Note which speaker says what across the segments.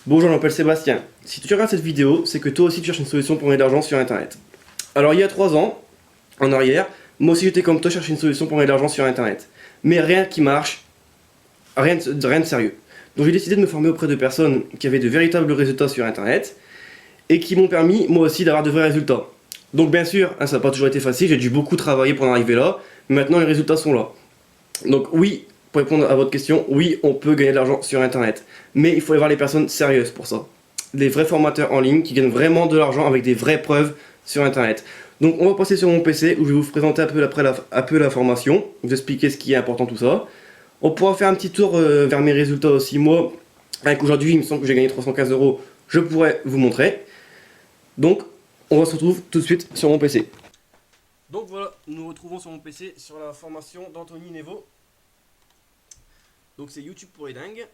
Speaker 1: Bonjour, je m'appelle Sébastien. Si tu regardes cette vidéo, c'est que toi aussi tu cherches une solution pour gagner de l'argent sur internet. Alors il y a 3 ans, en arrière, moi aussi j'étais comme toi, chercher une solution pour gagner de l'argent sur internet. Mais rien qui marche, rien de sérieux. Donc j'ai décidé de me former auprès de personnes qui avaient de véritables résultats sur internet et qui m'ont permis moi aussi d'avoir de vrais résultats. Donc bien sûr, ça n'a pas toujours été facile, j'ai dû beaucoup travailler pour en arriver là, mais maintenant les résultats sont là. Donc oui, pour répondre à votre question, oui, on peut gagner de l'argent sur internet. Mais il faut aller voir les personnes sérieuses pour ça. Les vrais formateurs en ligne qui gagnent vraiment de l'argent avec des vraies preuves sur internet. Donc on va passer sur mon PC où je vais vous présenter un peu la formation, vous expliquer ce qui est important, tout ça. On pourra faire un petit tour vers mes résultats aussi. Moi, avec aujourd'hui, il me semble que j'ai gagné 315 euros, je pourrais vous montrer. Donc on se retrouve tout de suite sur mon PC. Donc voilà, nous nous retrouvons sur mon PC sur la formation d'Anthony Nevo. Donc c'est YouTube pour les dingues.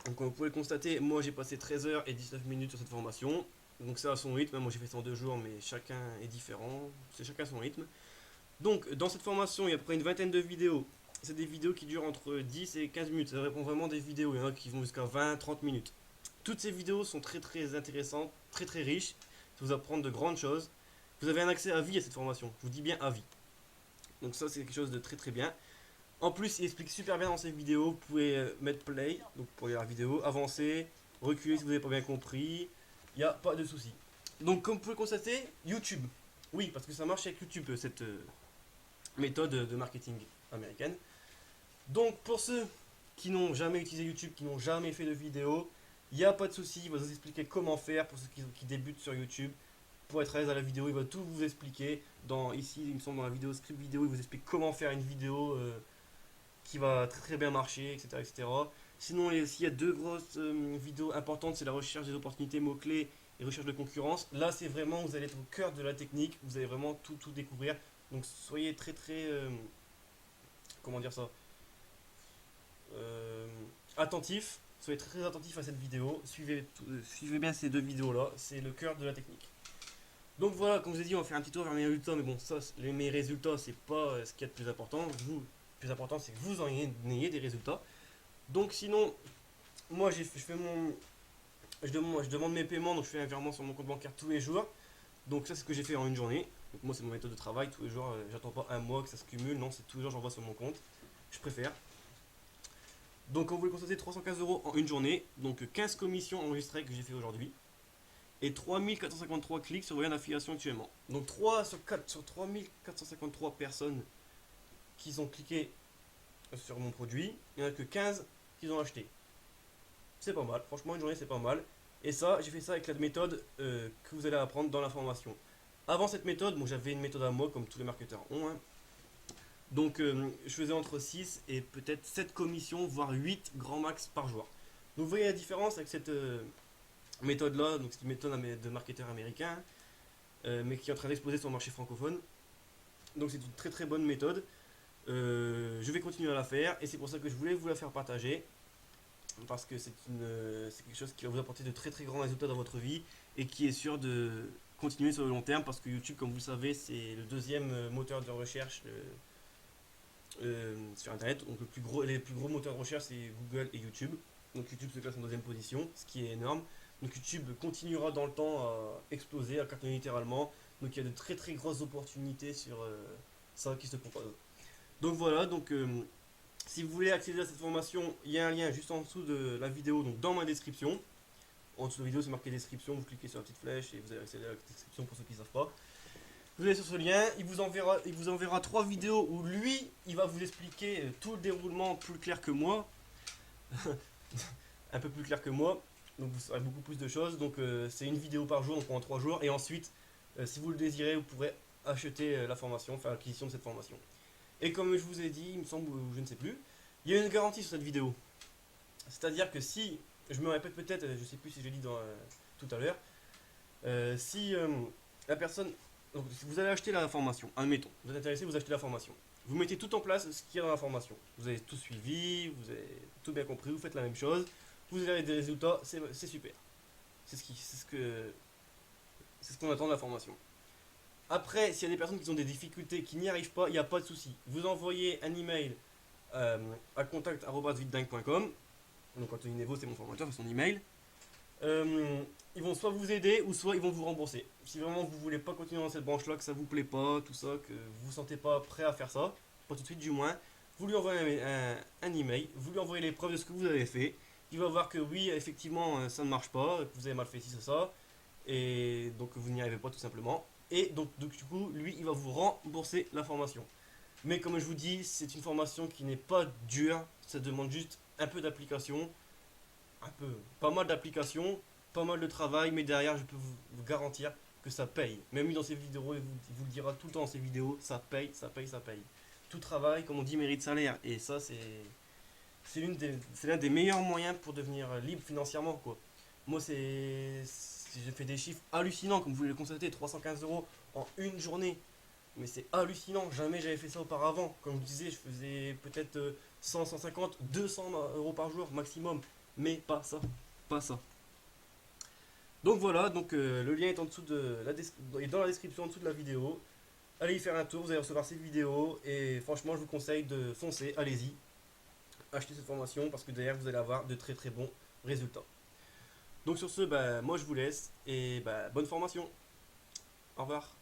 Speaker 1: Donc comme vous pouvez le constater, moi j'ai passé 13 heures et 19 minutes sur cette formation. Donc c'est à son rythme, moi j'ai fait ça en 2 jours, mais chacun est différent, c'est chacun son rythme. Donc dans cette formation, il y a à peu près une vingtaine de vidéos. C'est des vidéos qui durent entre 10 et 15 minutes, ça répond vraiment des vidéos, il y en a qui vont jusqu'à 20-30 minutes. Toutes ces vidéos sont très intéressantes, très riches, ça vous apprendre de grandes choses. Vous avez un accès à vie à cette formation, je vous dis bien à vie. Donc ça c'est quelque chose de très bien. En plus, il explique super bien dans ses vidéos. Vous pouvez mettre play, donc pour lire la vidéo, avancer, reculer si vous n'avez pas bien compris. Il n'y a pas de souci. Donc, comme vous pouvez le constater, YouTube. Oui, parce que ça marche avec YouTube, cette méthode de marketing américaine. Donc, pour ceux qui n'ont jamais utilisé YouTube, qui n'ont jamais fait de vidéo, il n'y a pas de souci. Il va vous expliquer comment faire pour ceux qui débutent sur YouTube. Pour être à l'aise à la vidéo, il va tout vous expliquer. Ici, il me semble, dans la vidéo script vidéo, il vous explique comment faire une vidéo qui va très bien marcher, etc. Sinon, s'il y a deux grosses vidéos importantes, c'est la recherche des opportunités, mots-clés et recherche de concurrence. Là, c'est vraiment, vous allez être au cœur de la technique, vous allez vraiment tout découvrir. Donc, soyez très, comment dire ça, attentif. Soyez très attentif à cette vidéo. Suivez bien ces deux vidéos-là, c'est le cœur de la technique. Donc voilà, comme je vous ai dit, on va faire un petit tour vers mes résultats, mais bon, ça, mes résultats, c'est pas ce qu'il y a de plus important. Le plus important, c'est que vous en ayez des résultats. Donc sinon, moi, je demande mes paiements, donc je fais un virement sur mon compte bancaire tous les jours. Donc ça, c'est ce que j'ai fait en une journée. Donc moi, c'est mon méthode de travail, tous les jours, j'attends pas un mois que ça se cumule, non, c'est tous les jours, j'envoie sur mon compte. Je préfère. Donc comme vous le constatez, 315 euros en une journée, donc 15 commissions enregistrées que j'ai fait aujourd'hui. Et 3453 clics sur lien d'affiliation actuellement. Donc 3 sur 4 sur 3453 personnes qui ont cliqué sur mon produit, il n'y en a que 15 qui ont acheté. C'est pas mal, franchement une journée c'est pas mal. Et ça, j'ai fait ça avec la méthode que vous allez apprendre dans la formation. Avant cette méthode, bon, j'avais une méthode à moi comme tous les marketeurs ont. Hein. Donc je faisais entre 6 et peut-être 7 commissions, voire 8 grand max par jour. Donc vous voyez la différence avec cette méthode là, donc c'est une méthode de marketeur américain, mais qui est en train d'exploser sur le marché francophone. Donc c'est une très bonne méthode. Je vais continuer à la faire et c'est pour ça que je voulais vous la faire partager parce que c'est quelque chose qui va vous apporter de très grands résultats dans votre vie et qui est sûr de continuer sur le long terme parce que YouTube, comme vous le savez, c'est le deuxième moteur de recherche sur internet. Donc les plus gros moteurs de recherche, c'est Google et YouTube. Donc YouTube se classe en deuxième position, ce qui est énorme. Donc YouTube continuera dans le temps à exploser, à cartonner littéralement. Donc il y a de très grosses opportunités sur ça qui se proposent. Donc voilà, donc si vous voulez accéder à cette formation, il y a un lien juste en dessous de la vidéo, donc dans ma description. En dessous de la vidéo, c'est marqué description, vous cliquez sur la petite flèche et vous allez accéder à la description pour ceux qui ne savent pas. Vous allez sur ce lien, il vous enverra 3 vidéos où lui, il va vous expliquer tout le déroulement plus clair que moi. Un peu plus clair que moi, donc vous saurez beaucoup plus de choses. Donc c'est une vidéo par jour, donc pendant 3 jours. Et ensuite, si vous le désirez, vous pourrez acheter la formation, faire l'acquisition de cette formation. Et comme je vous ai dit, il me semble, ou je ne sais plus, il y a une garantie sur cette vidéo. C'est-à-dire que si, je me répète peut-être, je ne sais plus si je l'ai dit tout à l'heure, si la personne, donc si vous allez acheter la formation, admettons, vous êtes intéressé, vous achetez la formation. Vous mettez tout en place ce qu'il y a dans la formation. Vous avez tout suivi, vous avez tout bien compris, vous faites la même chose, vous avez des résultats, c'est super. C'est ce qu'on attend de la formation. Après, s'il y a des personnes qui ont des difficultés, qui n'y arrivent pas, il n'y a pas de souci. Vous envoyez un email à contact@videdingue.com. Donc Anthony Nevo, c'est mon formateur, c'est son email. Ils vont soit vous aider ou soit ils vont vous rembourser. Si vraiment vous voulez pas continuer dans cette branche-là, que ça vous plaît pas, tout ça, que vous vous sentez pas prêt à faire ça, pas tout de suite du moins, vous lui envoyez un email, vous lui envoyez les preuves de ce que vous avez fait. Il va voir que oui, effectivement, ça ne marche pas, que vous avez mal fait ci, ça, et donc vous n'y arrivez pas tout simplement. Et donc du coup, lui, il va vous rembourser la formation. Mais comme je vous dis, c'est une formation qui n'est pas dure, ça demande juste un peu d'application, un peu, pas mal d'applications, pas mal de travail, mais derrière, je peux vous garantir que ça paye. Même lui dans ses vidéos, il vous le dira tout le temps dans ses vidéos, ça paye, ça paye, ça paye. Tout travail, comme on dit, mérite salaire. Et ça, c'est l'un des meilleurs moyens pour devenir libre financièrement, quoi. Moi, j'ai fait des chiffres hallucinants, comme vous pouvez le constater, 315 euros en une journée. Mais c'est hallucinant, jamais j'avais fait ça auparavant. Comme je vous disais, je faisais peut-être 100, 150, 200 euros par jour maximum. Mais pas ça, pas ça. Donc voilà, donc le lien est en dessous est dans la description en dessous de la vidéo. Allez y faire un tour, vous allez recevoir cette vidéo et franchement je vous conseille de foncer, allez-y, achetez cette formation parce que derrière vous allez avoir de très très bons résultats. Donc sur ce, bah, moi je vous laisse et bah, bonne formation. Au revoir.